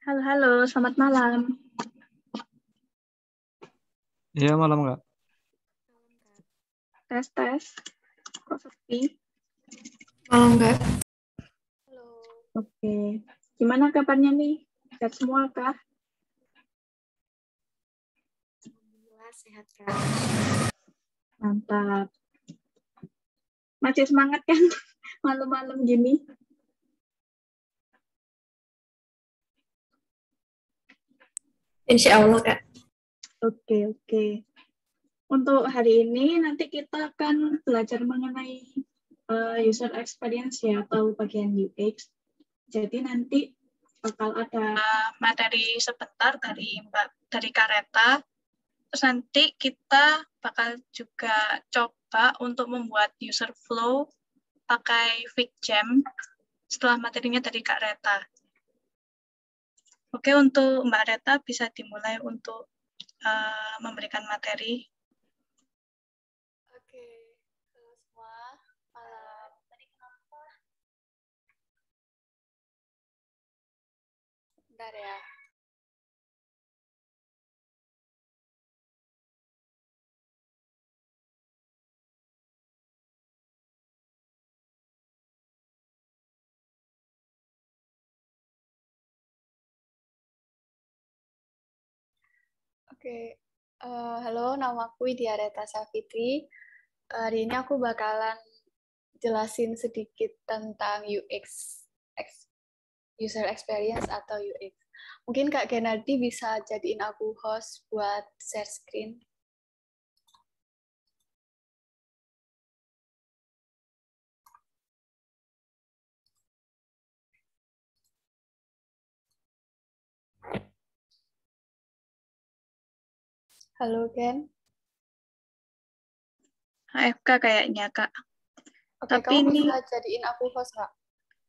Halo, halo, selamat malam. Iya, malam nggak? Tes, tes. Kok sepi? Malam nggak? Halo, Oke. Gimana kabarnya nih? Sehat semua kah? alhamdulillah sehat Kak. Mantap. Masih semangat kan? Malam-malam gini. Insya Allah, Kak. Oke, oke. Untuk hari ini nanti kita akan belajar mengenai user experience ya, atau bagian UX. Jadi nanti bakal ada materi sebentar dari Kak Reta. Terus nanti kita bakal juga coba untuk membuat user flow pakai FigJam setelah materinya dari Kak Reta. Oke, untuk Mbak Reta bisa dimulai untuk memberikan materi. Oke, halo semua. Tadi kenapa? Bentar ya. Oke, halo, nama aku Widya Reta Safitri. Hari ini aku bakalan jelasin sedikit tentang UX, user experience atau UX. Mungkin Kak Genardi bisa jadiin aku host buat share screen. Halo, Gen. HFK kayaknya, Kak. Oke, Tapi kamu ini bisa jadiin aku host nggak?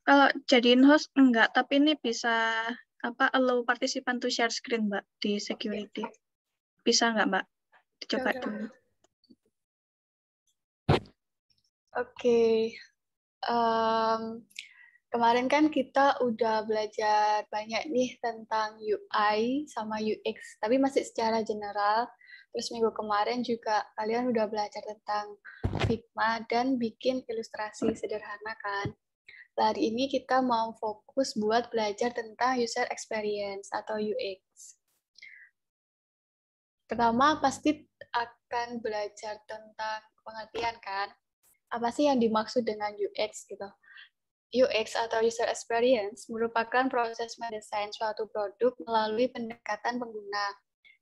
kalau jadiin host enggak, tapi ini bisa allow participant to share screen, Mbak, di security. Bisa nggak, Mbak? Dicoba Oke. dulu. Oke. Kemarin kan kita udah belajar banyak nih tentang UI sama UX, tapi masih secara general. Terus minggu kemarin juga kalian udah belajar tentang Figma dan bikin ilustrasi sederhana kan. Hari ini kita mau fokus buat belajar tentang user experience atau UX. Pertama pasti akan belajar tentang pengertian kan. Apa sih yang dimaksud dengan UX gitu? UX atau user experience merupakan proses mendesain suatu produk melalui pendekatan pengguna.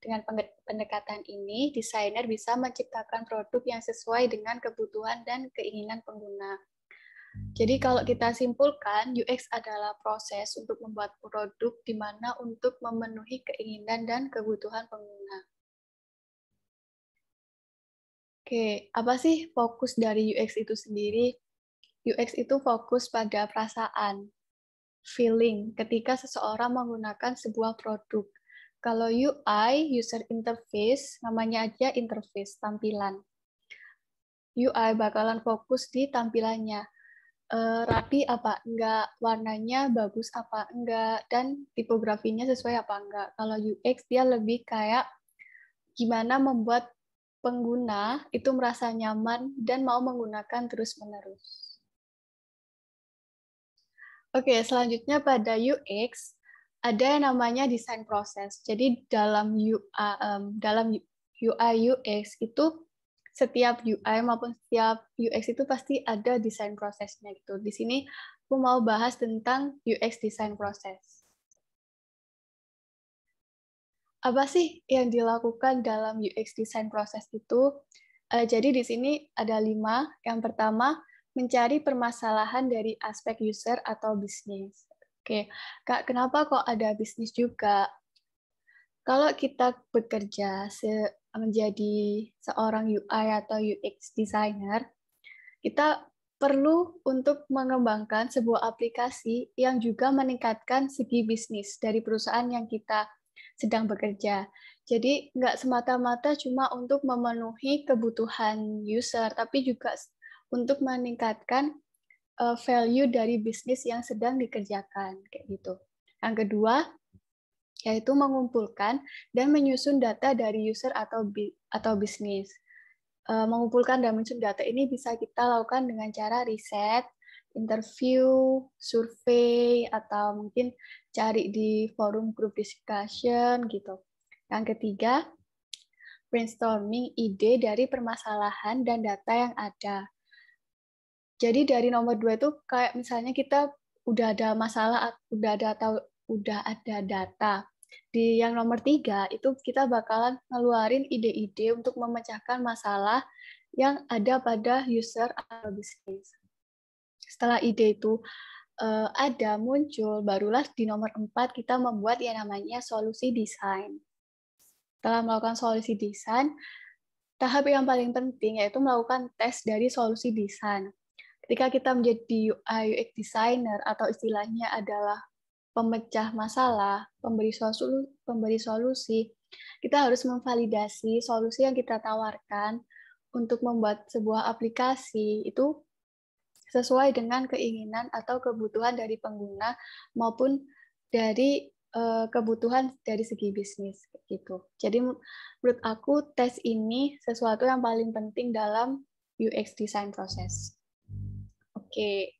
Dengan pendekatan ini, desainer bisa menciptakan produk yang sesuai dengan kebutuhan dan keinginan pengguna. Jadi kalau kita simpulkan, UX adalah proses untuk membuat produk di mana untuk memenuhi keinginan dan kebutuhan pengguna. Oke, apa sih fokus dari UX itu sendiri? UX itu fokus pada perasaan, feeling, ketika seseorang menggunakan sebuah produk. Kalau UI, user interface, namanya aja interface, tampilan. UI bakalan fokus di tampilannya. Rapi apa enggak, warnanya bagus apa enggak, dan tipografinya sesuai apa enggak. Kalau UX dia lebih kayak gimana membuat pengguna itu merasa nyaman dan mau menggunakan terus-menerus. Oke, selanjutnya pada UX ada yang namanya design process. Jadi dalam UI UX itu setiap UI maupun setiap UX itu pasti ada design prosesnya gitu. Di sini aku mau bahas tentang UX design process. Apa sih yang dilakukan dalam UX design process itu? Jadi di sini ada 5. Yang pertama, mencari permasalahan dari aspek user atau bisnis. Oke, Kak, kenapa kok ada bisnis juga? Kalau kita bekerja menjadi seorang UI atau UX designer, kita perlu untuk mengembangkan sebuah aplikasi yang juga meningkatkan segi bisnis dari perusahaan yang kita sedang bekerja. Jadi nggak semata-mata cuma untuk memenuhi kebutuhan user, tapi juga untuk meningkatkan value dari bisnis yang sedang dikerjakan kayak gitu. Yang kedua, yaitu mengumpulkan dan menyusun data dari user atau bisnis. Mengumpulkan dan menyusun data ini bisa kita lakukan dengan cara riset, interview, survei, atau mungkin cari di forum group discussion gitu. Yang ketiga, brainstorming ide dari permasalahan dan data yang ada. Jadi dari nomor 2 itu kayak misalnya kita udah ada masalah, udah ada data. Di yang nomor 3 itu kita bakalan ngeluarin ide-ide untuk memecahkan masalah yang ada pada user atau bisnis. Setelah ide itu ada muncul, barulah di nomor 4 kita membuat yang namanya solusi desain. Setelah melakukan solusi desain, tahap yang paling penting yaitu melakukan tes dari solusi desain. Ketika kita menjadi UI UX designer atau istilahnya adalah pemecah masalah, pemberi solusi, kita harus memvalidasi solusi yang kita tawarkan untuk membuat sebuah aplikasi itu sesuai dengan keinginan atau kebutuhan dari pengguna maupun dari kebutuhan dari segi bisnis gitu. Jadi menurut aku tes ini sesuatu yang paling penting dalam UX design proses. Oke.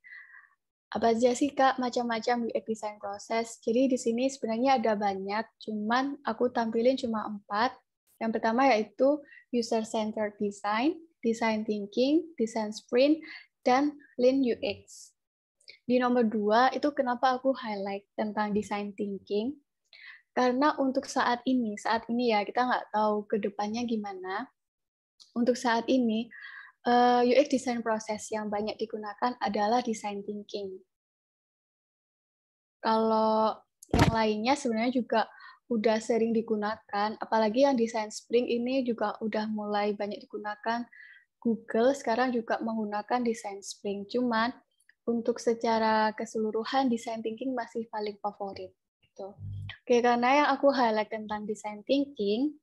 Apa aja sih Kak macam-macam UX design proses? Jadi di sini sebenarnya ada banyak, cuman aku tampilin cuma 4. Yang pertama yaitu user centered design, design thinking, design sprint, dan lean UX. Di nomor 2 itu kenapa aku highlight tentang design thinking? Karena untuk saat ini ya kita nggak tahu ke depannya gimana. Untuk saat ini UX design proses yang banyak digunakan adalah design thinking. Kalau yang lainnya sebenarnya juga udah sering digunakan, apalagi yang design sprint ini juga udah mulai banyak digunakan. Google sekarang juga menggunakan design sprint, cuman untuk secara keseluruhan design thinking masih paling favorit. Gitu. Oke, karena yang aku highlight tentang design thinking,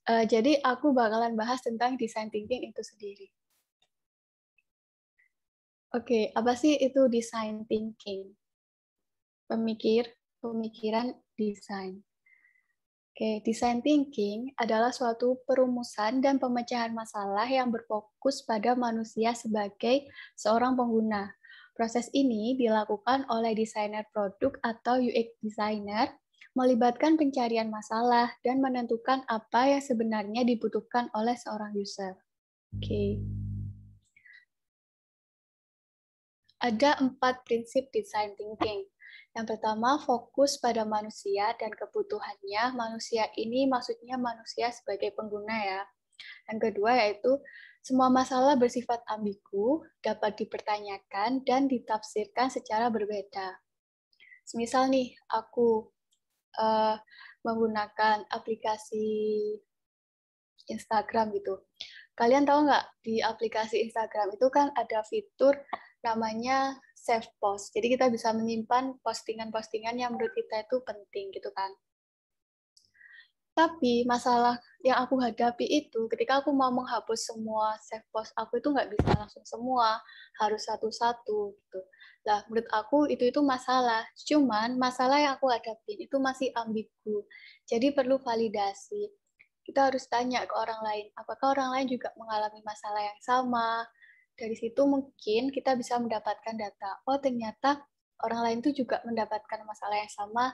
jadi aku bakalan bahas tentang design thinking itu sendiri. Oke, apa sih itu design thinking? Pemikiran desain. Oke, design thinking adalah suatu perumusan dan pemecahan masalah yang berfokus pada manusia sebagai seorang pengguna. Proses ini dilakukan oleh desainer produk atau UX designer, melibatkan pencarian masalah dan menentukan apa yang sebenarnya dibutuhkan oleh seorang user. Oke. Ada 4 prinsip design thinking. Yang pertama, fokus pada manusia dan kebutuhannya. Manusia ini maksudnya manusia sebagai pengguna ya. Yang kedua yaitu, semua masalah bersifat ambigu, dapat dipertanyakan dan ditafsirkan secara berbeda. Semisal nih, aku menggunakan aplikasi Instagram gitu. Kalian tahu nggak, di aplikasi Instagram itu kan ada fitur namanya save post. Jadi kita bisa menyimpan postingan-postingan yang menurut kita itu penting gitu kan. Tapi masalah yang aku hadapi itu ketika aku mau menghapus semua save post aku itu nggak bisa langsung semua, harus satu-satu gitu. Nah, menurut aku itu masalah. Cuman masalah yang aku hadapi itu masih ambigu. Jadi perlu validasi. Kita harus tanya ke orang lain, apakah orang lain juga mengalami masalah yang sama. Dari situ mungkin kita bisa mendapatkan data. Oh, ternyata orang lain itu juga mendapatkan masalah yang sama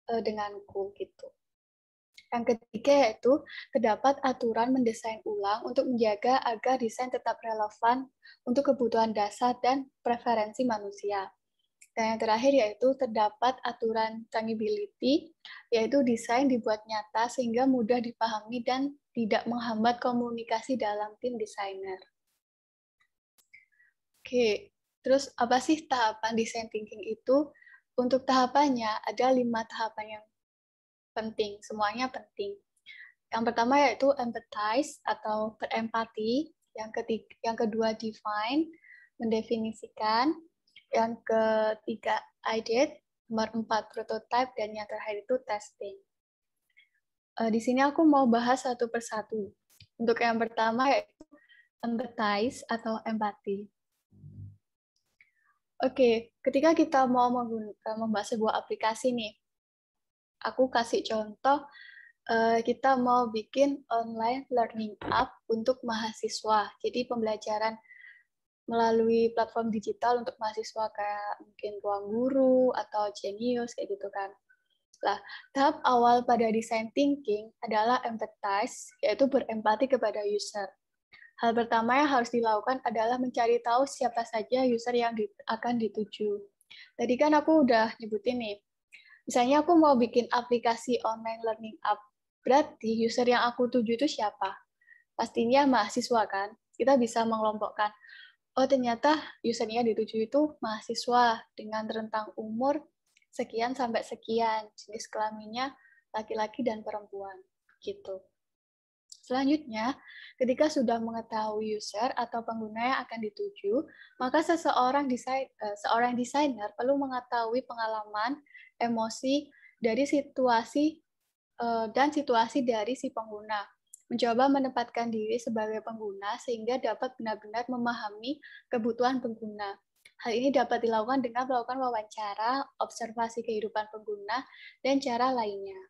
denganku gitu. Yang ketiga yaitu terdapat aturan mendesain ulang untuk menjaga agar desain tetap relevan untuk kebutuhan dasar dan preferensi manusia. Dan yang terakhir yaitu terdapat aturan tangibility, yaitu desain dibuat nyata sehingga mudah dipahami dan tidak menghambat komunikasi dalam tim desainer. Oke, terus apa sih tahapan design thinking itu? Untuk tahapannya ada 5 tahapan yang penting, semuanya penting. Yang pertama yaitu empathize atau berempati, yang kedua define, mendefinisikan, yang ketiga ideate, nomor 4 prototype, dan yang terakhir itu testing. Di sini aku mau bahas satu persatu. Untuk yang pertama yaitu empathize atau empati. Oke, ketika kita mau membahas sebuah aplikasi nih, Aku kasih contoh, kita mau bikin online learning app untuk mahasiswa. Jadi pembelajaran melalui platform digital untuk mahasiswa kayak mungkin Ruang Guru atau Genius kayak gitu kan. Nah, tahap awal pada design thinking adalah empathize, yaitu berempati kepada user. Hal pertama yang harus dilakukan adalah mencari tahu siapa saja user yang akan dituju. Tadi kan aku udah nyebutin nih, misalnya aku mau bikin aplikasi online learning app, berarti user yang aku tuju itu siapa? Pastinya mahasiswa kan? Kita bisa mengelompokkan, oh ternyata usernya dituju itu mahasiswa dengan rentang umur sekian sampai sekian, jenis kelaminnya laki-laki dan perempuan, gitu. Selanjutnya, ketika sudah mengetahui user atau pengguna yang akan dituju, maka seorang desainer perlu mengetahui pengalaman, emosi dari situasi dan situasi dari si pengguna. Mencoba menempatkan diri sebagai pengguna sehingga dapat benar-benar memahami kebutuhan pengguna. Hal ini dapat dilakukan dengan melakukan wawancara, observasi kehidupan pengguna, dan cara lainnya.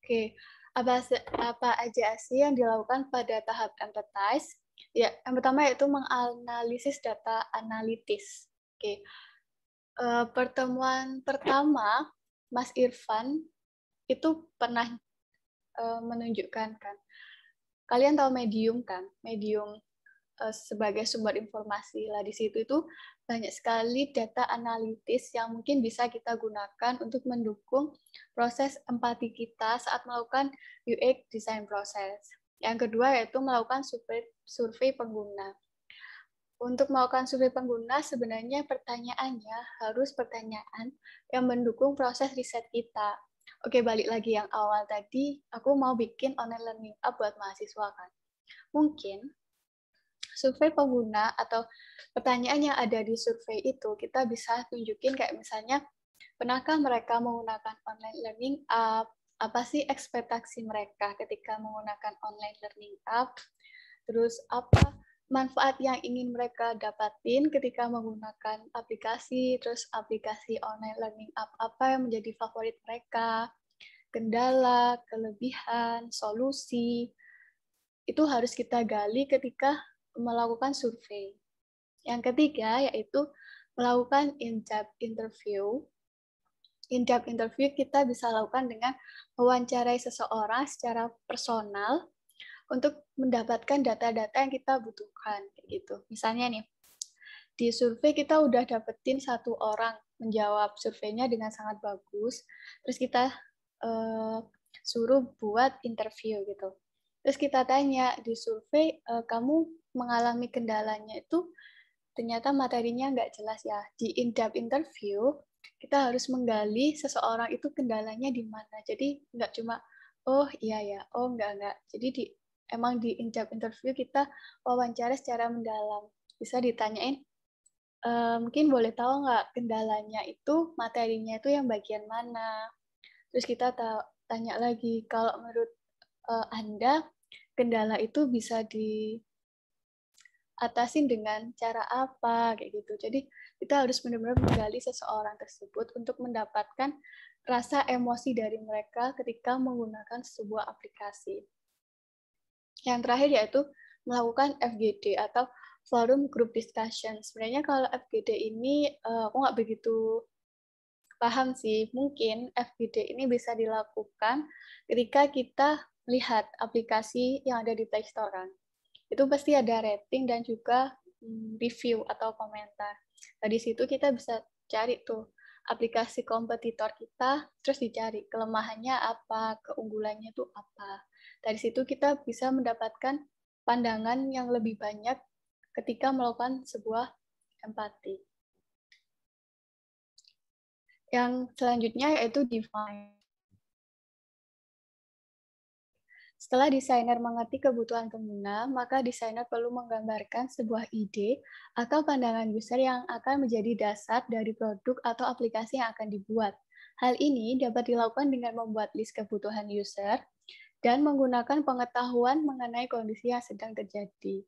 Oke, apa aja sih yang dilakukan pada tahap empathize? Ya, yang pertama yaitu menganalisis data analitis. Oke, pertemuan pertama Mas Irfan itu pernah menunjukkan kan, kalian tahu Medium kan, Medium sebagai sumber informasi lah. Di situ itu banyak sekali data analitis yang mungkin bisa kita gunakan untuk mendukung proses empati kita saat melakukan UX design proses. Yang kedua yaitu melakukan survei pengguna. Untuk melakukan survei pengguna, sebenarnya pertanyaannya harus pertanyaan yang mendukung proses riset kita. Oke, balik lagi yang awal tadi, aku mau bikin online learning app buat mahasiswa kan. Mungkin survei pengguna atau pertanyaan yang ada di survei itu kita bisa tunjukin kayak misalnya, pernahkah mereka menggunakan online learning app? Apa sih ekspektasi mereka ketika menggunakan online learning app? Terus apa manfaat yang ingin mereka dapatin ketika menggunakan aplikasi, terus aplikasi online learning app apa yang menjadi favorit mereka, kendala, kelebihan, solusi, itu harus kita gali ketika melakukan survei. Yang ketiga yaitu melakukan in-depth interview. In-depth interview kita bisa lakukan dengan mewawancarai seseorang secara personal untuk mendapatkan data-data yang kita butuhkan, kayak gitu. Misalnya nih, di survei kita udah dapetin satu orang menjawab surveinya dengan sangat bagus, terus kita suruh buat interview gitu. Terus kita tanya di survei, kamu mengalami kendalanya itu ternyata materinya nggak jelas ya. Di in-depth interview, kita harus menggali seseorang itu kendalanya di mana. Jadi nggak cuma, oh iya ya, oh enggak. Jadi emang di in-depth interview kita wawancara secara mendalam. Bisa ditanyain, mungkin boleh tahu nggak kendalanya itu, materinya itu yang bagian mana. Terus kita tanya lagi, kalau menurut Anda, kendala itu bisa diatasin dengan cara apa, kayak gitu. Jadi kita harus benar-benar menggali seseorang tersebut untuk mendapatkan rasa emosi dari mereka ketika menggunakan sebuah aplikasi. Yang terakhir yaitu melakukan FGD atau Forum Group Discussion. Sebenarnya kalau FGD ini aku nggak begitu paham sih. Mungkin FGD ini bisa dilakukan ketika kita lihat aplikasi yang ada di Play Store kan. Itu pasti ada rating dan juga review atau komentar. Nah, di situ kita bisa cari tuh aplikasi kompetitor kita, terus dicari kelemahannya apa, keunggulannya itu apa. Dari situ kita bisa mendapatkan pandangan yang lebih banyak ketika melakukan sebuah empati. Yang selanjutnya yaitu define. Setelah desainer mengerti kebutuhan pengguna, maka desainer perlu menggambarkan sebuah ide atau pandangan user yang akan menjadi dasar dari produk atau aplikasi yang akan dibuat. Hal ini dapat dilakukan dengan membuat list kebutuhan user dan menggunakan pengetahuan mengenai kondisi yang sedang terjadi.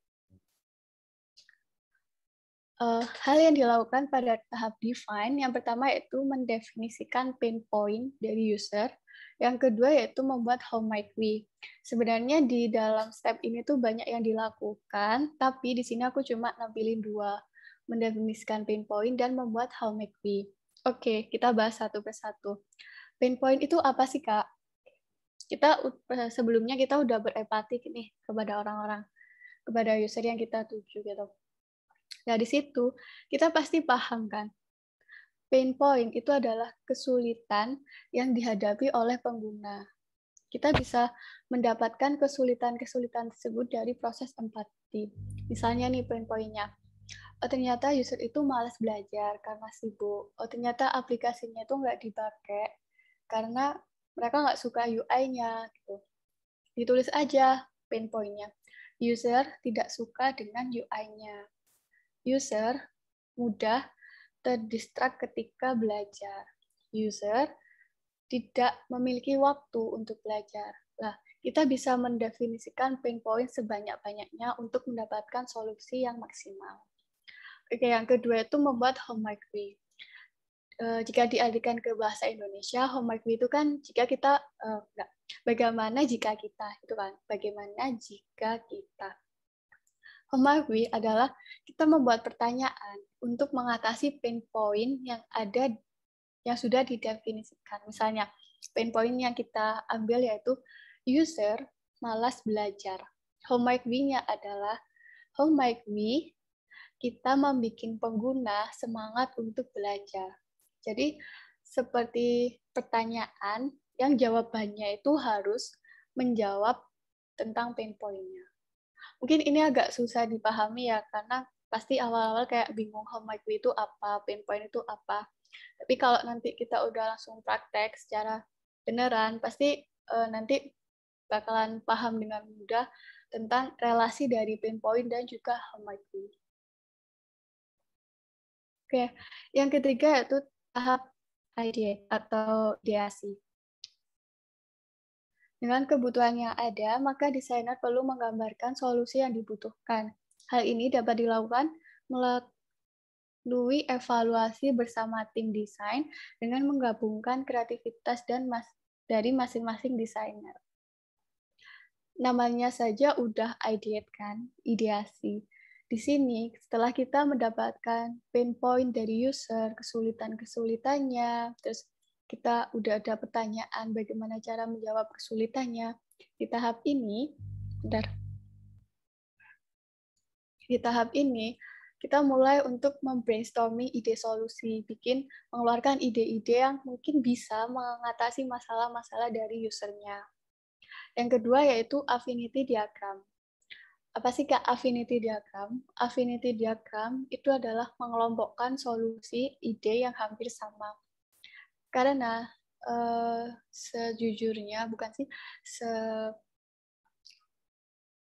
Hal yang dilakukan pada tahap define, yang pertama yaitu mendefinisikan pain point dari user, yang kedua yaitu membuat how might we. Sebenarnya di dalam step ini tuh banyak yang dilakukan, tapi di sini aku cuma nampilin dua, mendefinisikan pain point dan membuat how might we. Oke, kita bahas satu persatu. Pain point itu apa sih, Kak? Sebelumnya kita udah berempati nih kepada orang-orang, kepada user yang kita tuju gitu. Nah, di situ kita pasti paham kan, pain point itu adalah kesulitan yang dihadapi oleh pengguna. Kita bisa mendapatkan kesulitan-kesulitan tersebut dari proses empati. Misalnya nih pain point-nya, ternyata user itu malas belajar karena sibuk. Ternyata aplikasinya itu nggak dipakai karena mereka nggak suka UI-nya. Gitu. Ditulis aja pain point-nya. User tidak suka dengan UI-nya. User mudah terdistrak ketika belajar. User tidak memiliki waktu untuk belajar. Nah, kita bisa mendefinisikan pain point sebanyak-banyaknya untuk mendapatkan solusi yang maksimal. Oke, yang kedua itu membuat how might we. Jika dialihkan ke bahasa Indonesia, how might we itu kan jika kita, bagaimana jika kita, itu kan, bagaimana jika kita. How might we adalah kita membuat pertanyaan untuk mengatasi pain point yang ada, yang sudah didefinisikan. Misalnya, pain point yang kita ambil yaitu user malas belajar. How might we-nya adalah, how might we kita membuat pengguna semangat untuk belajar. Jadi, seperti pertanyaan yang jawabannya itu harus menjawab tentang pain point-nya. Mungkin ini agak susah dipahami ya, karena pasti awal-awal kayak bingung how might we itu apa, pain point itu apa. Tapi kalau nanti kita udah langsung praktek secara beneran, pasti nanti bakalan paham dengan mudah tentang relasi dari pain point dan juga how might we. Oke, yang ketiga yaitu tahap ideate atau ideasi. Dengan kebutuhan yang ada, maka desainer perlu menggambarkan solusi yang dibutuhkan. Hal ini dapat dilakukan melalui evaluasi bersama tim desain dengan menggabungkan kreativitas dari masing-masing desainer. Namanya saja udah ideate kan, ideasi. Di sini, setelah kita mendapatkan pain point dari user, kesulitan-kesulitannya, terus kita udah ada pertanyaan bagaimana cara menjawab kesulitannya. Di tahap ini, kita mulai untuk membrainstorming ide solusi, mengeluarkan ide-ide yang mungkin bisa mengatasi masalah-masalah dari usernya. Yang kedua yaitu affinity diagram. Apa sih Kak affinity diagram? Affinity diagram itu adalah mengelompokkan solusi ide yang hampir sama. Karena sejujurnya,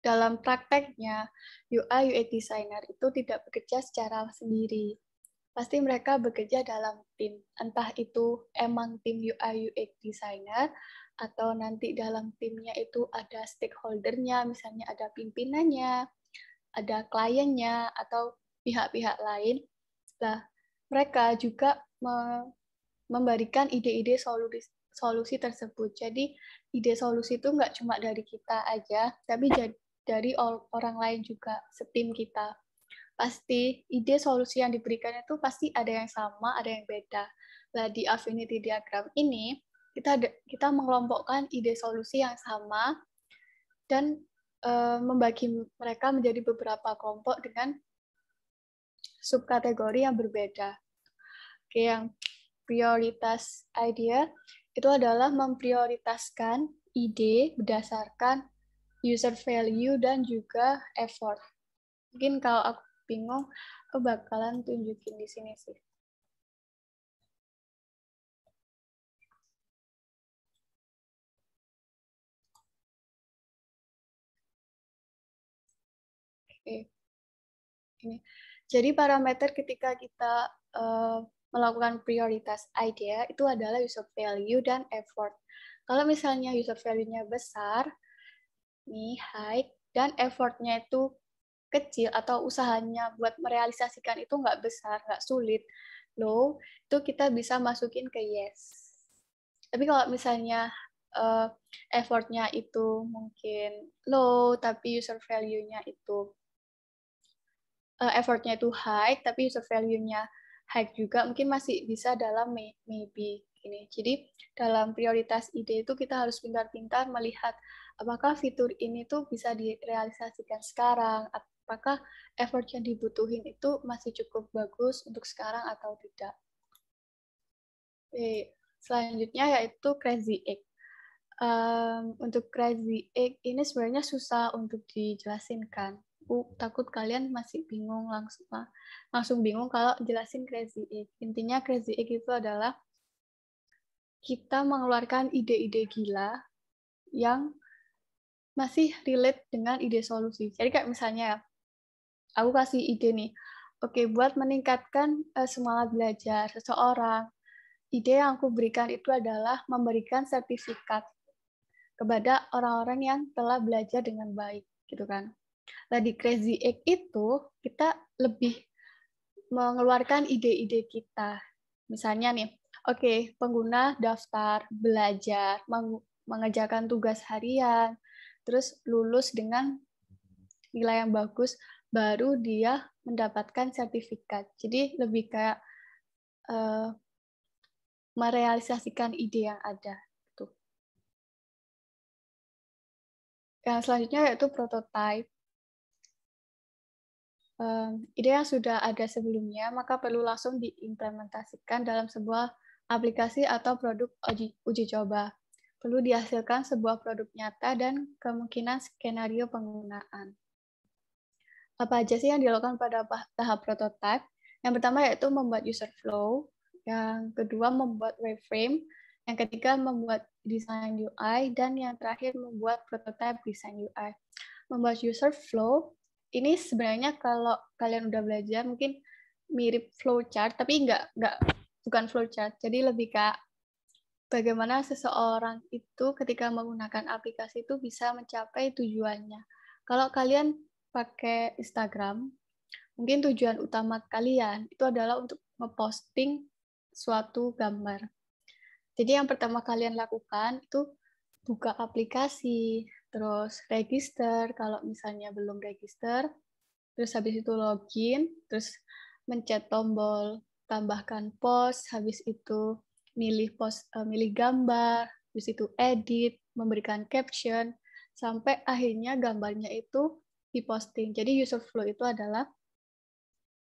dalam prakteknya, UI UX designer itu tidak bekerja secara sendiri. Pasti mereka bekerja dalam tim. Entah itu emang tim UI UX designer, atau nanti dalam timnya itu ada stakeholder-nya, misalnya ada pimpinannya, ada kliennya, atau pihak-pihak lain. Nah, mereka juga memberikan ide-ide solusi tersebut. Jadi, ide solusi itu nggak cuma dari kita aja, tapi dari orang lain juga, setim kita. Pasti ide solusi yang diberikan itu pasti ada yang sama, ada yang beda. Nah, di affinity diagram ini, kita mengelompokkan ide solusi yang sama dan membagi mereka menjadi beberapa kelompok dengan subkategori yang berbeda. Oke, yang prioritas idea itu adalah memprioritaskan ide berdasarkan user value dan juga effort. Mungkin kalau aku bingung, aku bakalan tunjukin di sini sih. Oke. Ini. Jadi parameter ketika kita melakukan prioritas idea itu adalah user value dan effort. Kalau misalnya user value-nya besar, nih high, dan effort-nya itu kecil atau usahanya buat merealisasikan itu nggak besar, nggak sulit, low, itu kita bisa masukin ke yes. Tapi kalau misalnya effortnya itu mungkin low, tapi user value-nya itu effortnya itu high, tapi user value-nya high juga, mungkin masih bisa dalam maybe ini. Jadi dalam prioritas ide itu kita harus pintar-pintar melihat apakah fitur ini tuh bisa direalisasikan sekarang, apakah effort yang dibutuhin itu masih cukup bagus untuk sekarang atau tidak. Selanjutnya yaitu Crazy Egg. Untuk Crazy Egg ini sebenarnya susah untuk dijelasin kan. Aku takut kalian masih bingung langsung bingung kalau jelasin Crazy Egg. Intinya Crazy Egg itu adalah kita mengeluarkan ide-ide gila yang masih relate dengan ide solusi. Jadi kayak misalnya aku kasih ide nih, oke, buat meningkatkan semangat belajar seseorang, ide yang aku berikan itu adalah memberikan sertifikat kepada orang-orang yang telah belajar dengan baik, gitu kan. Nah, di Crazy Egg itu kita lebih mengeluarkan ide-ide kita. Misalnya nih, oke, pengguna daftar belajar, mengerjakan tugas harian, terus lulus dengan nilai yang bagus, baru dia mendapatkan sertifikat. Jadi lebih kayak merealisasikan ide yang ada. Yang selanjutnya yaitu prototype. Ide yang sudah ada sebelumnya, maka perlu langsung diimplementasikan dalam sebuah aplikasi atau produk uji coba. Perlu dihasilkan sebuah produk nyata dan kemungkinan skenario penggunaan. Apa aja sih yang dilakukan pada tahap prototype? Yang pertama yaitu membuat user flow, yang kedua membuat wireframe, yang ketiga membuat desain UI, dan yang terakhir membuat prototype desain UI. Membuat user flow, ini sebenarnya kalau kalian udah belajar mungkin mirip flowchart, tapi bukan flowchart. Jadi lebih kayak bagaimana seseorang itu ketika menggunakan aplikasi itu bisa mencapai tujuannya. Kalau kalian pakai Instagram, mungkin tujuan utama kalian itu adalah untuk ngeposting suatu gambar. Jadi yang pertama kalian lakukan itu buka aplikasi, terus register kalau misalnya belum register, terus habis itu login, terus mencet tombol tambahkan post, habis itu milih gambar, habis itu edit, memberikan caption, sampai akhirnya gambarnya itu diposting. Jadi user flow itu adalah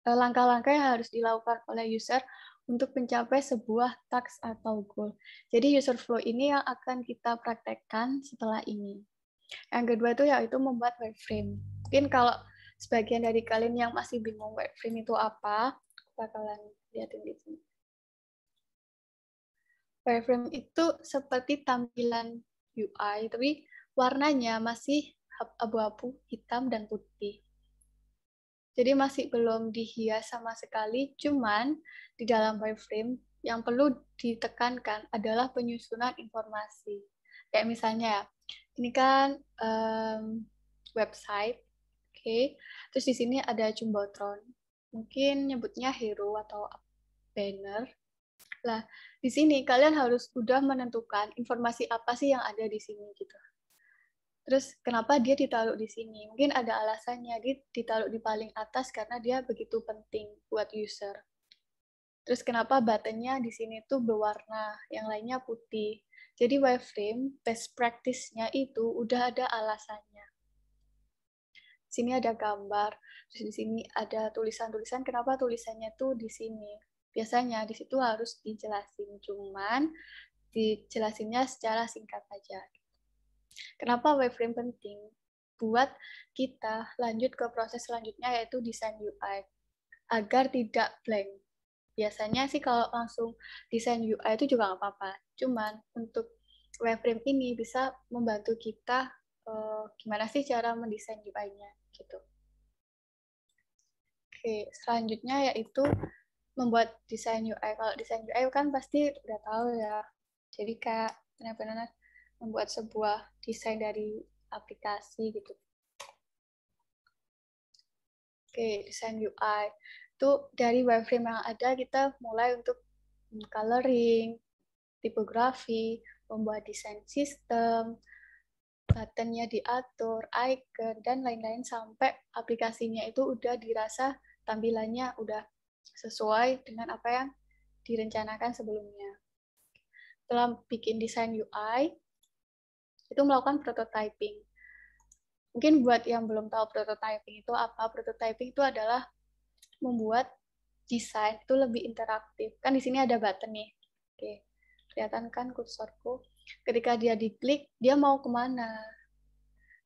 langkah-langkah yang harus dilakukan oleh user untuk mencapai sebuah task atau goal. Jadi user flow ini yang akan kita praktekkan setelah ini. Yang kedua itu yaitu membuat wireframe. Mungkin kalau sebagian dari kalian yang masih bingung wireframe itu apa, bakalan lihatin di sini. Wireframe itu seperti tampilan UI, tapi warnanya masih abu-abu, hitam, dan putih. Jadi masih belum dihias sama sekali, cuman di dalam wireframe yang perlu ditekankan adalah penyusunan informasi. Kayak misalnya, ini kan website, oke. Terus di sini ada jumbotron, mungkin nyebutnya hero atau banner. Nah, di sini kalian harus udah menentukan informasi apa sih yang ada di sini gitu. Terus kenapa dia ditaruh di sini? Mungkin ada alasannya, dia ditaruh di paling atas karena dia begitu penting buat user. Terus kenapa buttonnya di sini tuh berwarna, yang lainnya putih. Jadi wireframe, best practice-nya itu udah ada alasannya. Di sini ada gambar, terus di sini ada tulisan-tulisan, kenapa tulisannya tuh di sini. Biasanya di situ harus dijelasin, cuman dijelasinnya secara singkat aja. Kenapa wireframe penting? Buat kita lanjut ke proses selanjutnya yaitu desain UI agar tidak blank. Biasanya sih kalau langsung desain UI itu juga nggak apa-apa. Cuman untuk wireframe ini bisa membantu kita gimana sih cara mendesain UI-nya gitu. Oke, selanjutnya yaitu membuat desain UI. Kalau desain UI kan pasti udah tahu ya. Jadi kayak benar-benar membuat sebuah desain dari aplikasi gitu. Oke, desain UI. Itu dari wireframe yang ada, kita mulai untuk coloring, tipografi, membuat desain sistem, buttonnya diatur, icon, dan lain-lain sampai aplikasinya itu udah dirasa tampilannya udah sesuai dengan apa yang direncanakan sebelumnya. Setelah bikin desain UI, itu melakukan prototyping. Mungkin buat yang belum tahu prototyping itu apa, prototyping itu adalah membuat desain itu lebih interaktif. Kan di sini ada button nih. Oke, kelihatan kan kursorku? Ketika dia diklik, dia mau kemana?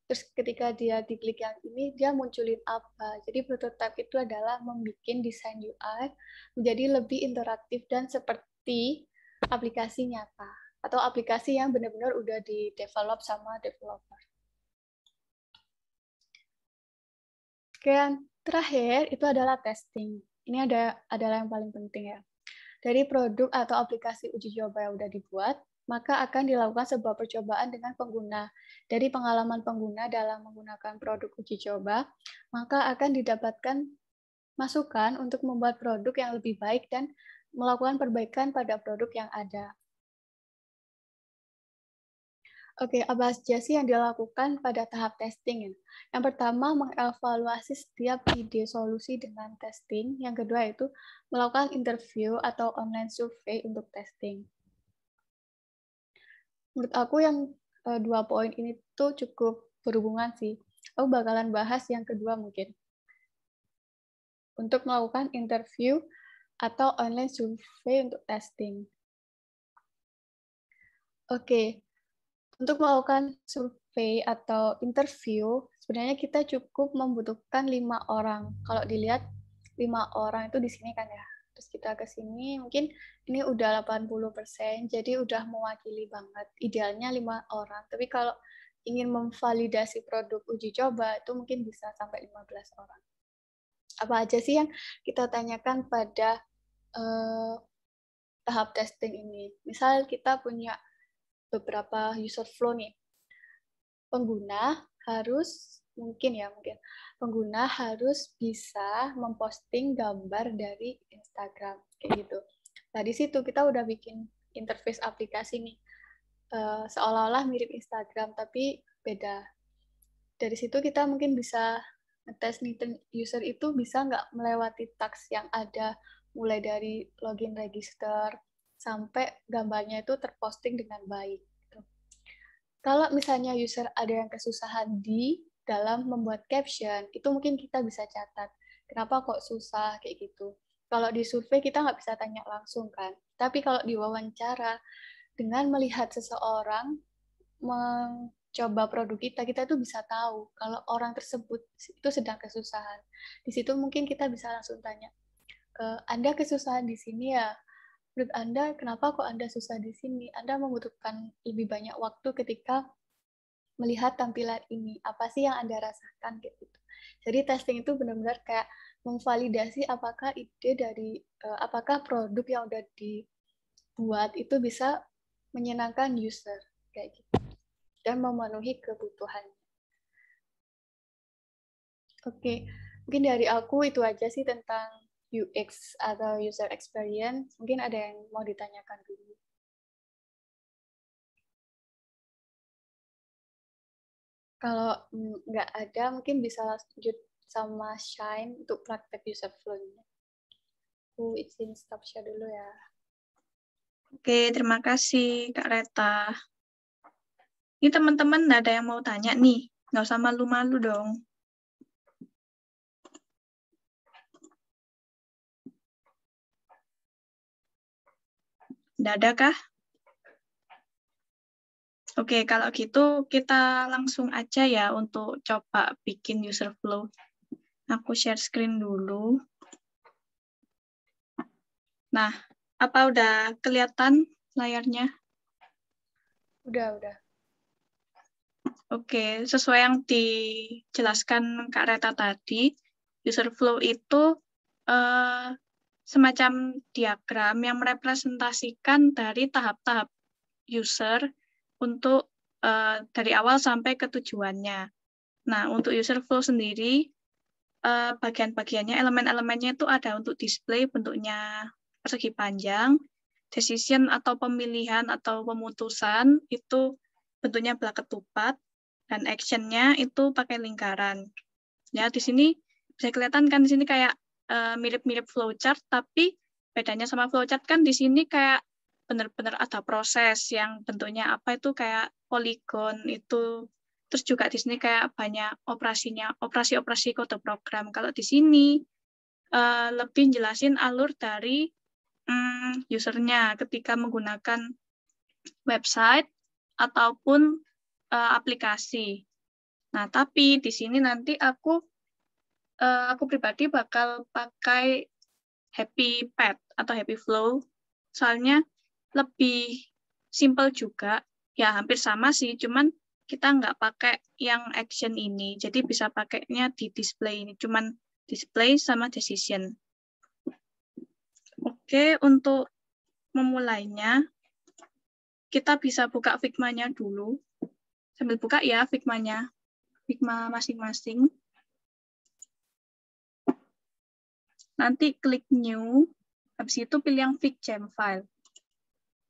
Terus ketika dia diklik yang ini, dia munculin apa? Jadi prototype itu adalah membuat desain UI menjadi lebih interaktif dan seperti aplikasi nyata. Atau aplikasi yang benar-benar udah di-develop sama developer. Oke, yang terakhir itu adalah testing. Ini adalah yang paling penting ya. Dari produk atau aplikasi uji coba yang udah dibuat, maka akan dilakukan sebuah percobaan dengan pengguna. Dari pengalaman pengguna dalam menggunakan produk uji coba, maka akan didapatkan masukan untuk membuat produk yang lebih baik dan melakukan perbaikan pada produk yang ada. Oke, apa saja sih yang dilakukan pada tahap testing? Yang pertama, mengevaluasi setiap ide solusi dengan testing. Yang kedua itu melakukan interview atau online survey untuk testing. Menurut aku yang 2 poin ini tuh cukup berhubungan sih. Aku bakalan bahas yang kedua mungkin. Untuk melakukan interview atau online survey untuk testing. Oke. Untuk melakukan survei atau interview, sebenarnya kita cukup membutuhkan 5 orang. Kalau dilihat 5 orang itu di sini kan ya. Terus kita ke sini, mungkin ini udah 80%, jadi udah mewakili banget. Idealnya 5 orang. Tapi kalau ingin memvalidasi produk uji coba, itu mungkin bisa sampai 15 orang. Apa aja sih yang kita tanyakan pada tahap testing ini? Misal kita punya beberapa user flow nih. Pengguna harus pengguna harus bisa memposting gambar dari Instagram kayak gitu. Nah, di situ kita udah bikin interface aplikasi nih. Seolah-olah mirip Instagram tapi beda. Dari situ kita mungkin bisa ngetes nih user itu bisa nggak melewati task yang ada mulai dari login register sampai gambarnya itu terposting dengan baik. Kalau misalnya user ada yang kesusahan di dalam membuat caption, itu mungkin kita bisa catat. Kenapa kok susah kayak gitu. Kalau di survei kita nggak bisa tanya langsung kan. Tapi kalau di wawancara, dengan melihat seseorang mencoba produk kita tuh bisa tahu kalau orang tersebut itu sedang kesusahan. Di situ mungkin kita bisa langsung tanya, Anda kesusahan di sini ya? Menurut Anda, kenapa kok Anda susah di sini? Anda membutuhkan lebih banyak waktu ketika melihat tampilan ini. Apa sih yang Anda rasakan? Gitu. Jadi testing itu benar-benar kayak memvalidasi apakah ide dari, apakah produk yang udah dibuat itu bisa menyenangkan user. Kayak gitu. Dan memenuhi kebutuhannya. Oke, mungkin dari aku itu aja sih tentang UX atau user experience. Mungkin ada yang mau ditanyakan dulu. Kalau nggak ada, mungkin bisa lanjut sama Shine untuk praktek user flow-nya. Aku izin stop share dulu ya. Oke, terima kasih Kak Reta. Ini teman-teman ada yang mau tanya nih, nggak usah malu-malu dong. Nggak ada kah? Oke, kalau gitu kita langsung aja ya untuk coba bikin user flow. Aku share screen dulu. Nah, apa udah kelihatan layarnya? Udah. Oke, sesuai yang dijelaskan Kak Reta tadi, user flow itu semacam diagram yang merepresentasikan dari tahap-tahap user untuk dari awal sampai ke tujuannya. Nah, untuk user flow sendiri, bagian-bagiannya, elemen-elemennya itu ada untuk display bentuknya persegi panjang, decision atau pemilihan atau pemutusan itu bentuknya bola ketupat, dan action-nya itu pakai lingkaran. Ya, di sini bisa kelihatan kan di sini kayak mirip-mirip flowchart, tapi bedanya sama flowchart kan di sini kayak benar-benar ada proses yang bentuknya apa itu kayak poligon itu. Terus juga di sini kayak banyak operasi-operasi kode program. Kalau di sini lebih jelasin alur dari usernya ketika menggunakan website ataupun aplikasi. Nah, tapi di sini nanti aku pribadi bakal pakai Happy Path atau Happy Flow, soalnya lebih simple juga, ya hampir sama sih, cuman kita nggak pakai yang action ini, jadi bisa pakainya di display ini, cuman display sama decision. Oke, untuk memulainya, kita bisa buka Figma-nya dulu. Sambil buka ya Figma-nya, Figma masing-masing. Nanti klik New, habis itu pilih yang FigJam file.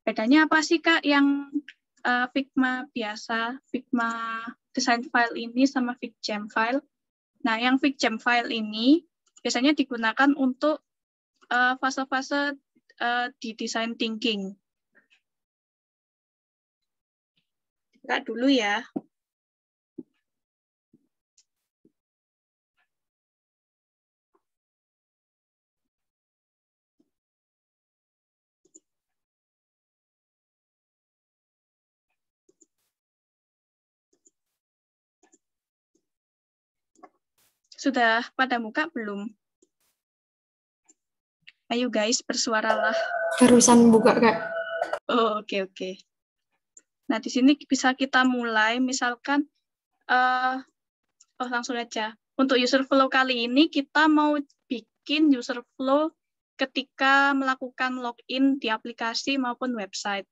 Bedanya apa sih Kak yang Figma biasa, Figma design file ini sama FigJam file? Nah, yang FigJam file ini biasanya digunakan untuk fase-fase di design thinking. Buka dulu ya. Sudah pada muka belum? Ayo guys, bersuaralah. Barusan buka, Kak. Oh, oke. Nah, di sini bisa kita mulai, misalkan, langsung aja. Untuk user flow kali ini, kita mau bikin user flow ketika melakukan login di aplikasi maupun website.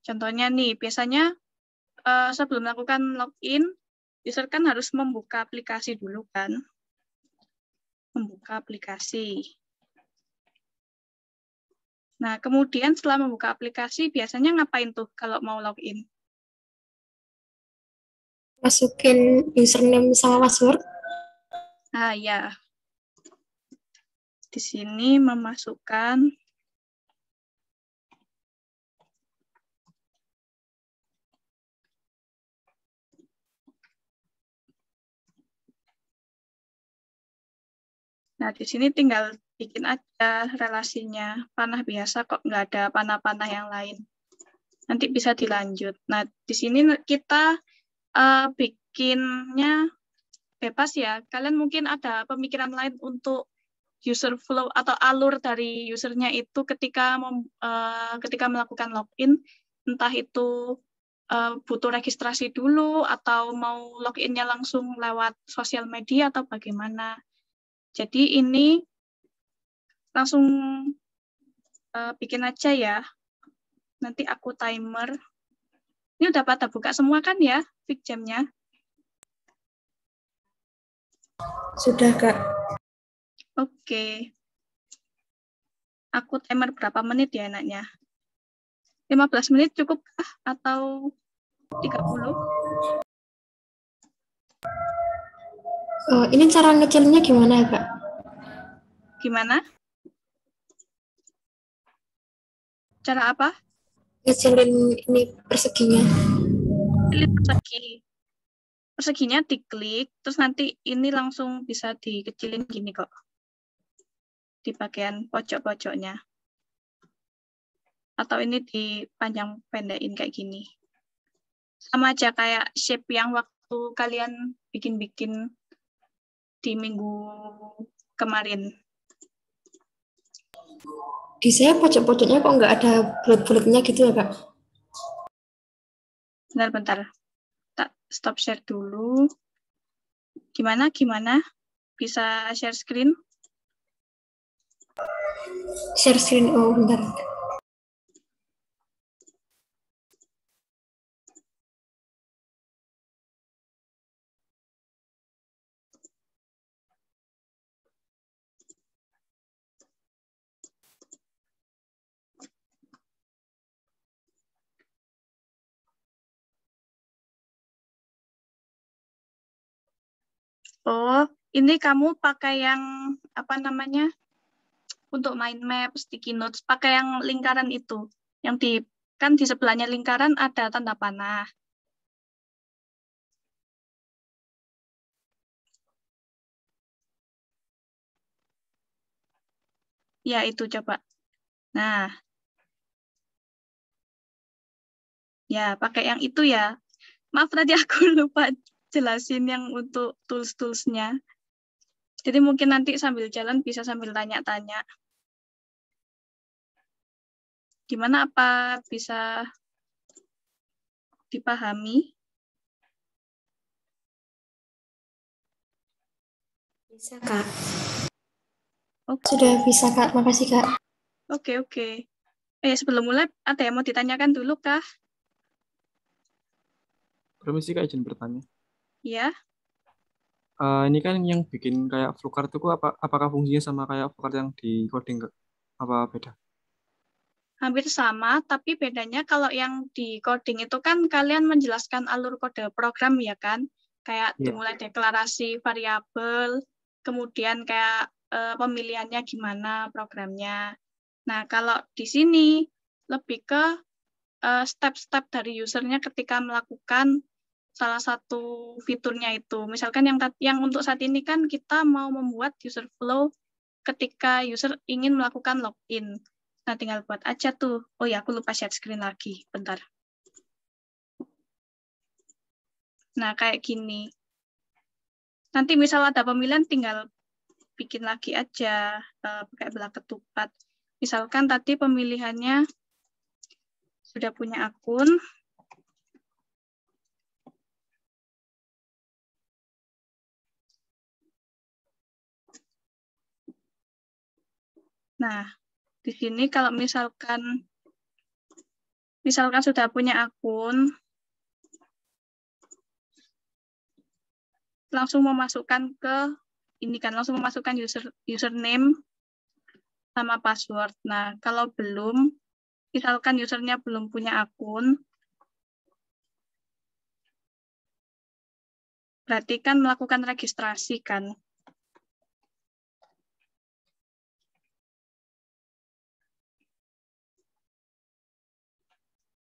Contohnya nih, biasanya sebelum melakukan login, user kan harus membuka aplikasi dulu kan. Membuka aplikasi. Nah, kemudian setelah membuka aplikasi, biasanya ngapain tuh kalau mau login? Masukin username sama password. Nah, ya. Di sini memasukkan Nah, di sini tinggal bikin aja relasinya. Panah biasa kok, nggak ada panah-panah yang lain. Nanti bisa dilanjut. Nah, di sini kita bikinnya bebas ya. Kalian mungkin ada pemikiran lain untuk user flow atau alur dari usernya itu ketika melakukan login, entah itu butuh registrasi dulu atau mau loginnya langsung lewat sosial media atau bagaimana. Jadi ini langsung bikin aja ya. Nanti aku timer. Ini udah pada buka semua kan ya, FigJam-nya? Sudah, Kak. Oke. Aku timer berapa menit ya enaknya? 15 menit cukup kah? Atau 30? Ini cara ngecilnya gimana, Kak? Gimana? Cara apa? Ngecilin ini perseginya. Pilih persegi. Perseginya diklik, terus nanti ini langsung bisa dikecilin gini kok. Di bagian pojok-pojoknya. Atau ini dipanjang pendekin kayak gini. Sama aja kayak shape yang waktu kalian bikin-bikin di minggu kemarin. Di saya pojok-pojoknya kok nggak ada bulat-bulatnya gitu ya, Kak? Bentar. Tak stop share dulu. Gimana? Bisa share screen? Share screen, oh bentar. Oh, ini kamu pakai yang apa namanya? Untuk mind map, sticky notes, pakai yang lingkaran itu. Yang kan di sebelahnya lingkaran ada tanda panah. Ya, itu coba. Nah, ya pakai yang itu ya. Maaf tadi aku lupa jelasin yang untuk tools-toolsnya. Jadi mungkin nanti sambil jalan bisa sambil tanya-tanya. Gimana, apa bisa dipahami? Bisa, Kak. Oke. Sudah bisa, Kak. Makasih, Kak. Oke. Sebelum mulai, ada yang mau ditanyakan dulu, Kak? Permisi Kak, izin bertanya. Ya. Ini kan yang bikin kayak flowchart itu apakah fungsinya sama kayak flowchart yang di coding Kak? Apa beda? Hampir sama, tapi bedanya kalau yang di coding itu kan kalian menjelaskan alur kode program ya kan? Kayak Iya. dimulai deklarasi variabel, kemudian kayak pemilihannya gimana programnya. Nah, kalau di sini lebih ke step-step dari usernya ketika melakukan salah satu fiturnya itu. Misalkan yang untuk saat ini kan kita mau membuat user flow ketika user ingin melakukan login. Nah, tinggal buat aja tuh. Oh ya, aku lupa share screen lagi. Bentar. Nah, kayak gini. Nanti misal ada pemilihan, tinggal bikin lagi aja pakai belah ketupat. Misalkan tadi pemilihannya sudah punya akun. Nah, di sini kalau misalkan sudah punya akun, langsung memasukkan ke ini kan, langsung memasukkan username sama password. Nah, kalau belum, misalkan usernya belum punya akun, berarti kan melakukan registrasi kan.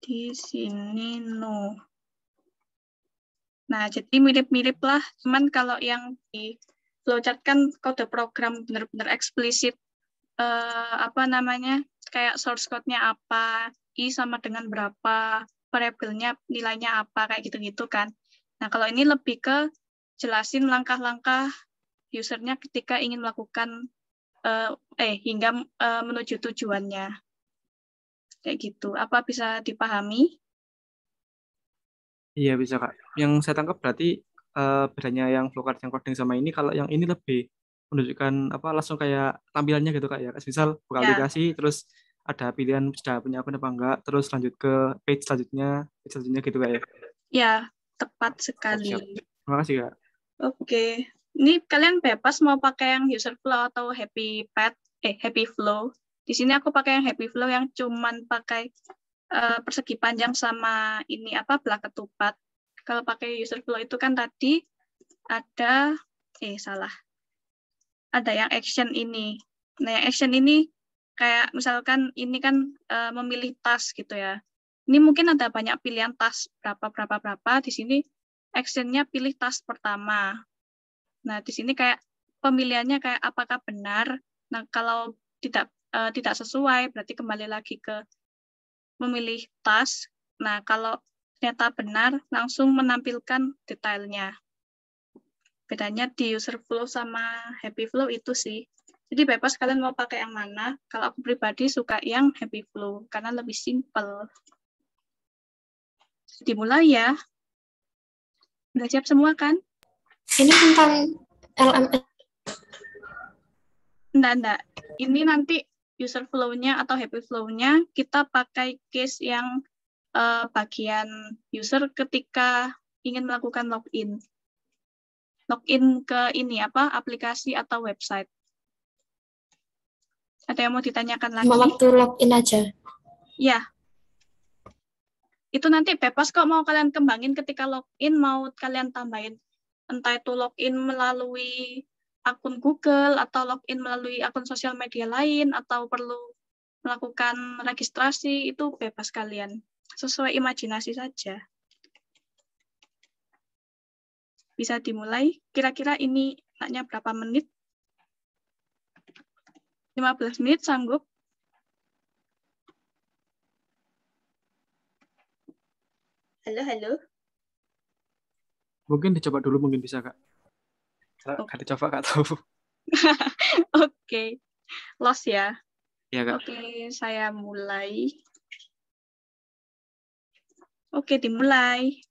Di sini no. Nah, jadi mirip-mirip lah. Cuman kalau yang di flowchart kan kode program benar-benar eksplisit apa namanya, kayak source code-nya apa, I sama dengan berapa, variabelnya nilainya apa, kayak gitu-gitu kan. Nah, kalau ini lebih ke jelasin langkah-langkah usernya ketika ingin melakukan hingga menuju tujuannya. Kayak gitu. Apa bisa dipahami? Iya bisa Kak. Yang saya tangkap berarti bedanya yang flowchart yang coding sama ini, kalau yang ini lebih menunjukkan apa langsung kayak tampilannya gitu Kak ya. Misal buka Ya. aplikasi terus ada pilihan sudah punya akun apa enggak, terus lanjut ke page selanjutnya gitu Kak ya. Ya, tepat Siap, sekali. siap. Terima kasih Kak. Oke. Ini kalian bebas mau pakai yang user flow atau happy flow. Di sini aku pakai yang happy flow yang cuman pakai persegi panjang sama ini apa belah ketupat. Kalau pakai user flow itu kan tadi ada salah. Ada yang action ini. Nah, yang action ini kayak misalkan ini kan memilih task gitu ya. Ini mungkin ada banyak pilihan task berapa. Di sini action-nya pilih task pertama. Nah, di sini kayak pemilihannya kayak apakah benar. Nah, kalau tidak sesuai berarti kembali lagi ke memilih task. Nah, kalau ternyata benar langsung menampilkan detailnya. Bedanya di user flow sama happy flow itu sih. Jadi bebas kalian mau pakai yang mana. Kalau aku pribadi suka yang happy flow karena lebih simple. Dimulai ya. Udah siap semua kan? Ini tentang LMS. Enggak. Ini nanti user flow-nya atau happy flow-nya kita pakai case yang bagian user ketika ingin melakukan login. Login ke ini apa? Aplikasi atau website. Ada yang mau ditanyakan lagi? Cuma waktu login aja. Ya. Itu nanti bebas kok mau kalian kembangin ketika login, mau kalian tambahin entah itu login melalui akun Google atau login melalui akun sosial media lain atau perlu melakukan registrasi, itu bebas kalian. Sesuai imajinasi saja. Bisa dimulai. Kira-kira ini enaknya berapa menit? 15 menit sanggup? Halo. Mungkin dicoba dulu, mungkin bisa, Kak. Kak dicoba, Kak tahu. Oke. Lost ya. Iya, Kak. Oke, saya mulai. Oke, dimulai.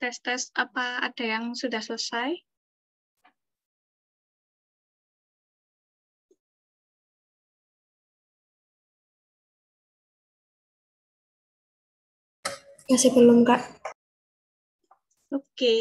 tes-tes apa ada yang sudah selesai? Masih belum, Kak. Oke.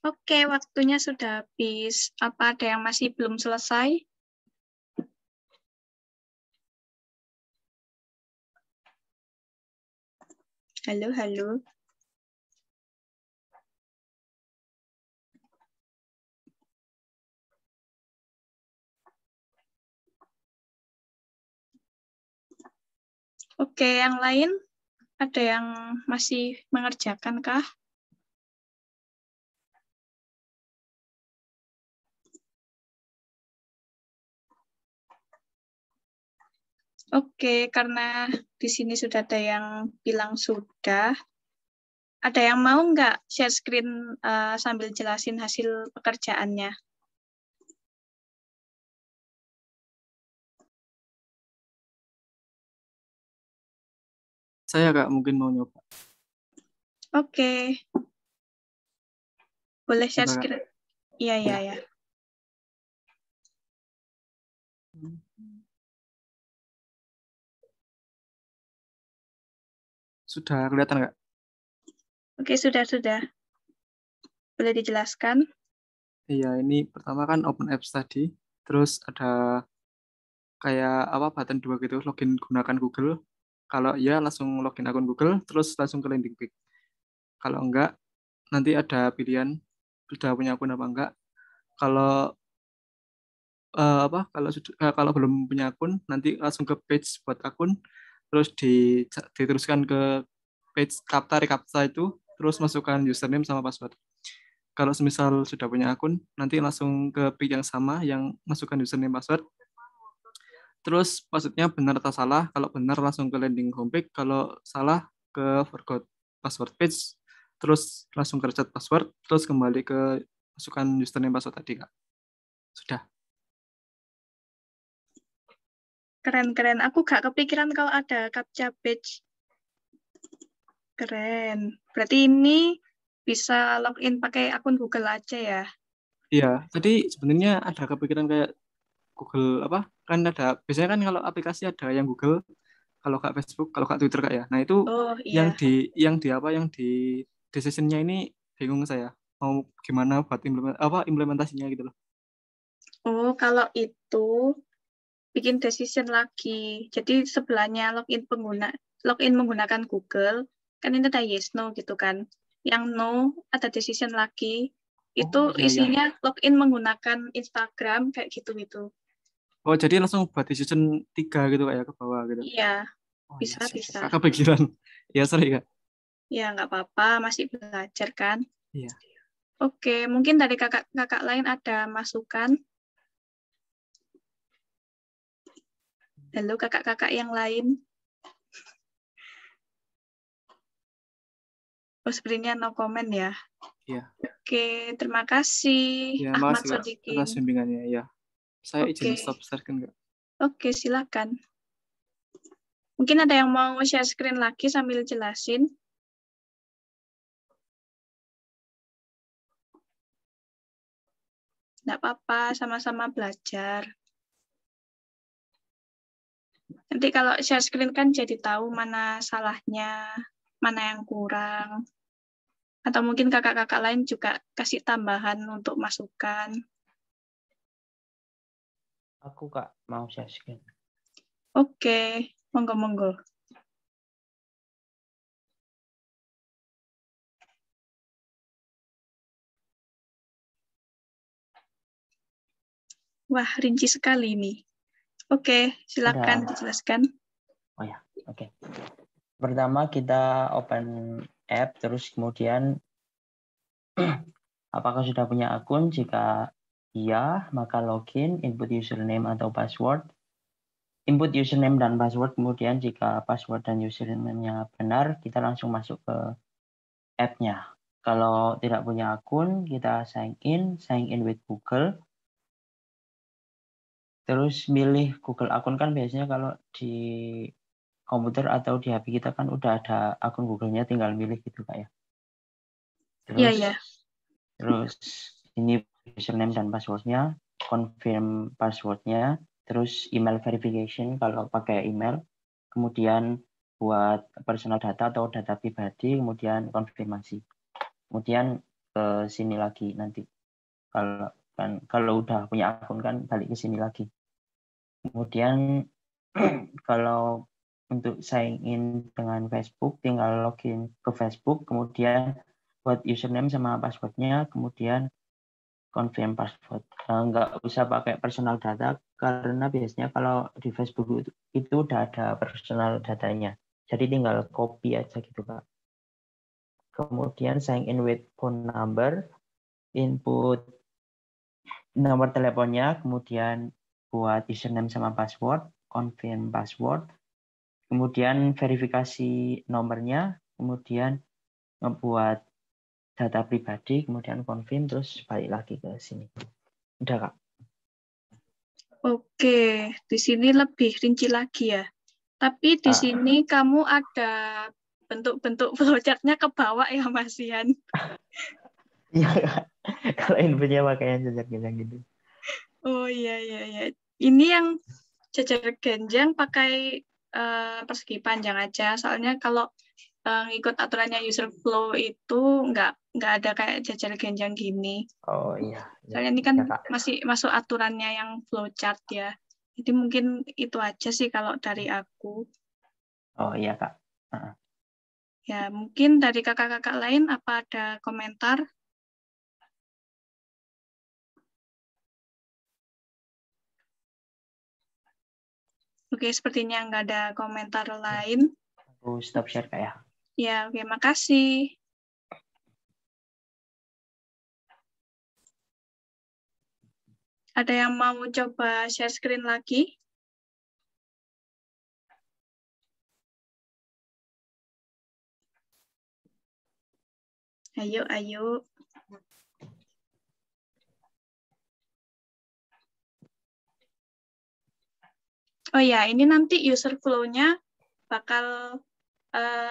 Oke, waktunya sudah habis. Apa ada yang masih belum selesai? Halo, halo. Oke, yang lain ada yang masih mengerjakan kah? Oke, karena di sini sudah ada yang bilang sudah. Ada yang mau nggak share screen sambil jelasin hasil pekerjaannya? Saya Kak mungkin mau nyoba. Oke. Boleh share Coba, Kak. screen. Iya. Sudah kelihatan nggak? Oke, sudah. Boleh dijelaskan? Iya, ini pertama kan open apps tadi, terus ada kayak apa button 2 gitu, login gunakan Google. Kalau iya langsung login akun Google, terus langsung ke landing page. Kalau enggak, nanti ada pilihan sudah punya akun apa enggak. Kalau kalau belum punya akun, nanti langsung ke page buat akun, terus diteruskan ke page recaptcha itu, terus masukkan username sama password. Kalau semisal sudah punya akun, nanti langsung ke page yang sama, yang masukkan username password. Terus passwordnya benar atau salah. Kalau benar langsung ke landing homepage. Kalau salah ke forgot password page. Terus langsung ke reset password. Terus kembali ke masukkan username password tadi, Kak. Sudah. Keren. Aku gak kepikiran kalau ada captcha page. Keren. Berarti ini bisa login pakai akun Google aja ya? Iya, tadi sebenarnya ada kepikiran kayak Google apa? Kan ada biasanya kan kalau aplikasi ada yang Google, kalau Kak Facebook, kalau Kak Twitter Kak ya. Nah, itu Oh yang iya. di decision-nya ini bingung saya. Mau gimana buat implementasinya gitu loh. Oh, kalau itu bikin decision lagi. Jadi sebelahnya login menggunakan Google, kan ini ada yes no gitu kan. Yang no ada decision lagi. Itu Oh, iya, iya. isinya login menggunakan Instagram kayak gitu. Oh, jadi langsung buat decision 3 gitu kayak ke bawah gitu. Iya, Oh iya, bisa. Kak kepikiran. Ya, sorry Kak. Ya, nggak apa-apa, masih belajar kan. Iya. Oke, mungkin dari kakak-kakak lain ada masukan. Halo kakak-kakak yang lain. Oh, sebenarnya no comment ya. Iya. Oke, terima kasih Ya, Ahmad makasih Kak atas Sodikin. bimbingannya. Ya. Saya izin Oke, stop share kan Kak. oke, silakan. Mungkin ada yang mau share screen lagi sambil jelasin. Nggak apa-apa, sama-sama belajar. Nanti kalau share screen kan jadi tahu mana salahnya, mana yang kurang. Atau mungkin kakak-kakak lain juga kasih tambahan untuk masukan. Aku Kak mau share screen. Oke, monggo. Wah, rinci sekali ini. Oke, silakan Udah. dijelaskan. Oh ya, oke. Pertama kita open app, terus kemudian apakah sudah punya akun? Jika iya, maka login, input username atau password. Input username dan password, kemudian jika password dan username-nya benar, kita langsung masuk ke app-nya. Kalau tidak punya akun, kita sign in with Google. Terus milih Google akun kan biasanya kalau di komputer atau di HP kita kan udah ada akun Google-nya, tinggal milih gitu Kak ya. Iya. Terus ini username dan password-nya, confirm password-nya, terus email verification kalau pakai email, kemudian buat personal data atau data pribadi, kemudian konfirmasi. Kemudian ke sini lagi nanti. Kalau udah punya akun kan balik ke sini lagi. Kemudian kalau untuk sign in dengan Facebook, tinggal login ke Facebook, kemudian buat username sama password-nya, kemudian confirm password. Nggak usah pakai personal data, karena biasanya kalau di Facebook itu udah ada personal datanya. Jadi tinggal copy aja gitu, Kak. Kemudian sign in with phone number, input nomor teleponnya, kemudian buat username sama password, confirm password, kemudian verifikasi nomornya, kemudian ngebuat data pribadi, kemudian confirm, terus balik lagi ke sini. Udah, Kak. Oke, di sini lebih rinci lagi ya. Tapi di sini kamu ada bentuk-bentuk flowchart-nya ke bawah ya, Mas Ian. Iya, kalau infonya pakaian jajar-jajar gitu. Oh iya. Ini yang jajar genjang pakai persegi panjang aja. Soalnya kalau ngikut aturannya user flow itu nggak ada kayak jajar genjang gini. Oh iya. Soalnya ini kan Ya, Kak. masih masuk aturannya yang flowchart ya. Jadi mungkin itu aja sih kalau dari aku. Oh iya, Kak. Ya, mungkin dari kakak-kakak lain apa ada komentar? Oke, sepertinya nggak ada komentar lain. Aku stop share, Kak ya. Ya, oke, makasih. Ada yang mau coba share screen lagi? Ayo. Oh ya, ini nanti user flow-nya bakal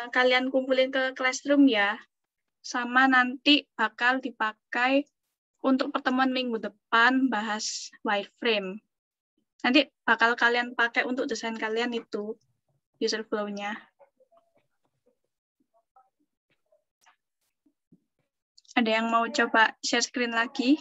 kalian kumpulin ke Classroom ya. Sama nanti bakal dipakai untuk pertemuan minggu depan bahas wireframe. Nanti bakal kalian pakai untuk desain kalian itu, user flow-nya. Ada yang mau coba share screen lagi?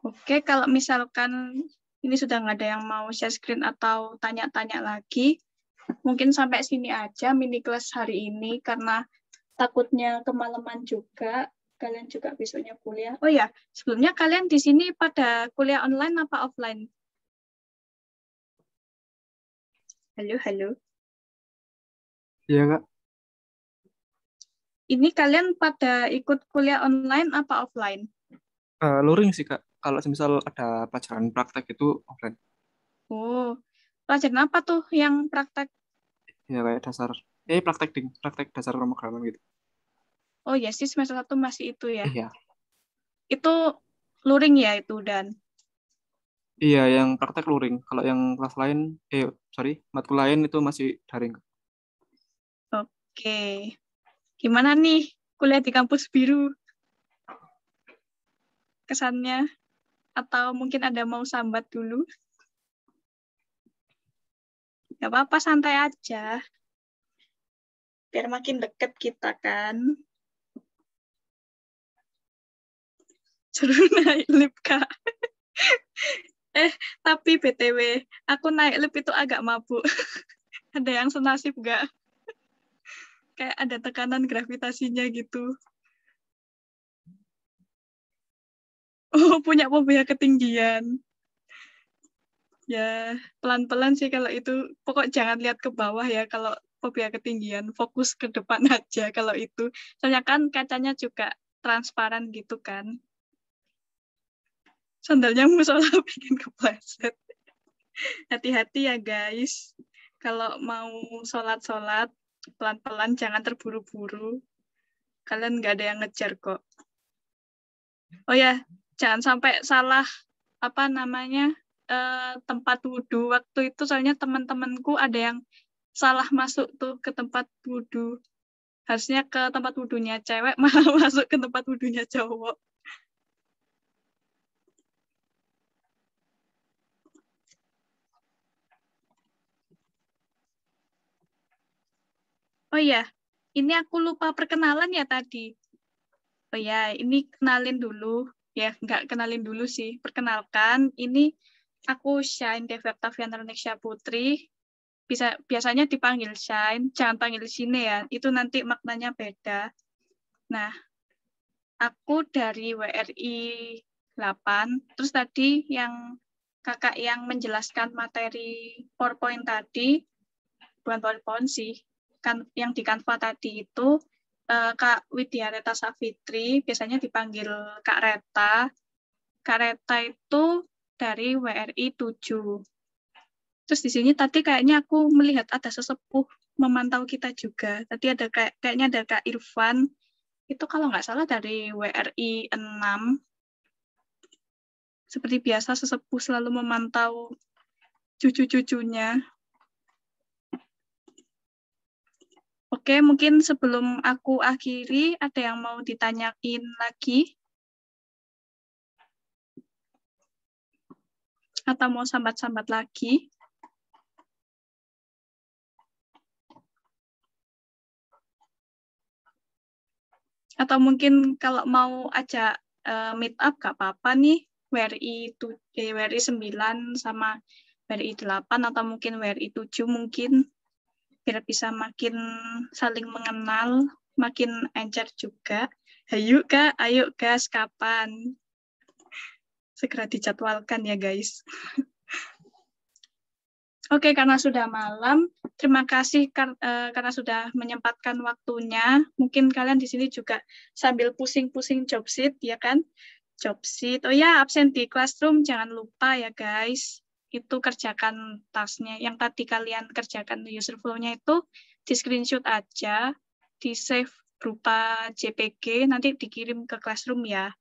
Oke, kalau misalkan ini sudah nggak ada yang mau share screen atau tanya-tanya lagi, mungkin sampai sini aja mini kelas hari ini, karena takutnya kemalaman juga, kalian juga besoknya kuliah. Oh ya, sebelumnya kalian di sini pada kuliah online apa offline? Halo. Iya, Kak. Ini kalian pada ikut kuliah online apa offline? Luring sih, Kak. Kalau misal ada pelajaran praktek itu offline. Oh, pelajaran apa tuh yang praktek? Ya, kayak dasar. Praktek dasar pemrograman gitu. Oh ya sih, semester 1 masih itu ya. Iya. Itu luring ya itu, Dan? Iya, yang praktek luring. Kalau yang kelas lain, matkul lain itu masih daring. Oke. Gimana nih kuliah di kampus biru? Kesannya? Atau mungkin ada mau sambat dulu? Gak apa-apa, santai aja. Biar makin deket kita kan. Suruh naik lift, Kak. Tapi BTW, aku naik lift itu agak mabuk. Ada yang senasib gak? Kayak ada tekanan gravitasinya gitu. Oh, punya fobia ketinggian. Ya, pelan-pelan sih kalau itu. Pokok jangan lihat ke bawah ya kalau fobia ketinggian. Fokus ke depan aja kalau itu. Soalnya kan kacanya juga transparan gitu kan. Sandalnya musola bikin kepleset. Hati-hati ya guys. Kalau mau sholat-sholat, pelan-pelan, jangan terburu-buru. Kalian nggak ada yang ngejar kok. Oh ya, jangan sampai salah tempat wudhu waktu itu, soalnya teman-temanku ada yang salah masuk tuh ke tempat wudhu. Harusnya ke tempat wudhunya cewek, malah masuk ke tempat wudhunya cowok. Oh iya, ini aku lupa perkenalan ya tadi. Oh ya, ini kenalin dulu. Ya, nggak kenalin dulu sih. Perkenalkan, ini aku Shine Devaktaviana Neksya Putri. Biasanya dipanggil Shine, jangan panggil Sine ya. Itu nanti maknanya beda. Nah, aku dari WRI 8. Terus tadi yang kakak yang menjelaskan materi PowerPoint tadi, bukan PowerPoint sih, kan yang di Canva tadi itu Kak Widya Reta Safitri, biasanya dipanggil Kak Reta. Kak Reta itu dari WRI 7. Terus di sini tadi kayaknya aku melihat ada sesepuh memantau kita juga. Tadi ada kayaknya ada Kak Irfan. Itu kalau nggak salah dari WRI 6. Seperti biasa sesepuh selalu memantau cucu-cucunya. Oke, mungkin sebelum aku akhiri, ada yang mau ditanyain lagi? Atau mau sambat-sambat lagi? Atau mungkin kalau mau ajak meet up, gak apa-apa nih, WRI 9 sama WRI 8, atau mungkin WRI 7 mungkin, biar bisa makin saling mengenal, makin encer juga. Ayo Kak, ayo gas, kapan? Segera dijadwalkan ya guys. Oke, karena sudah malam, terima kasih karena sudah menyempatkan waktunya. Mungkin kalian di sini juga sambil pusing-pusing job sheet, ya kan? Job sheet. Oh ya, absen di classroom, jangan lupa ya guys. Itu kerjakan tasnya. Yang tadi kalian kerjakan user flow-nya itu di screenshot aja, di save berupa JPG, nanti dikirim ke classroom ya.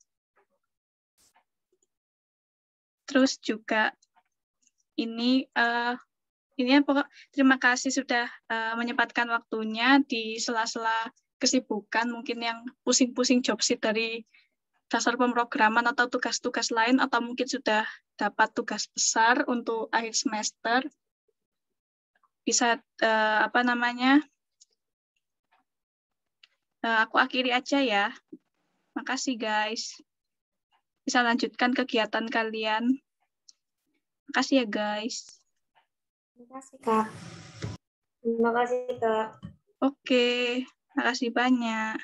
Terus juga ini pokok terima kasih sudah menyempatkan waktunya di sela-sela kesibukan, mungkin yang pusing-pusing job sheet dari dasar pemrograman atau tugas-tugas lain, atau mungkin sudah dapat tugas besar untuk akhir semester. Bisa aku akhiri aja ya. Makasih guys. Bisa lanjutkan kegiatan kalian. Makasih ya guys. Terima kasih, Kak. Terima kasih, Kak. Oke, makasih banyak.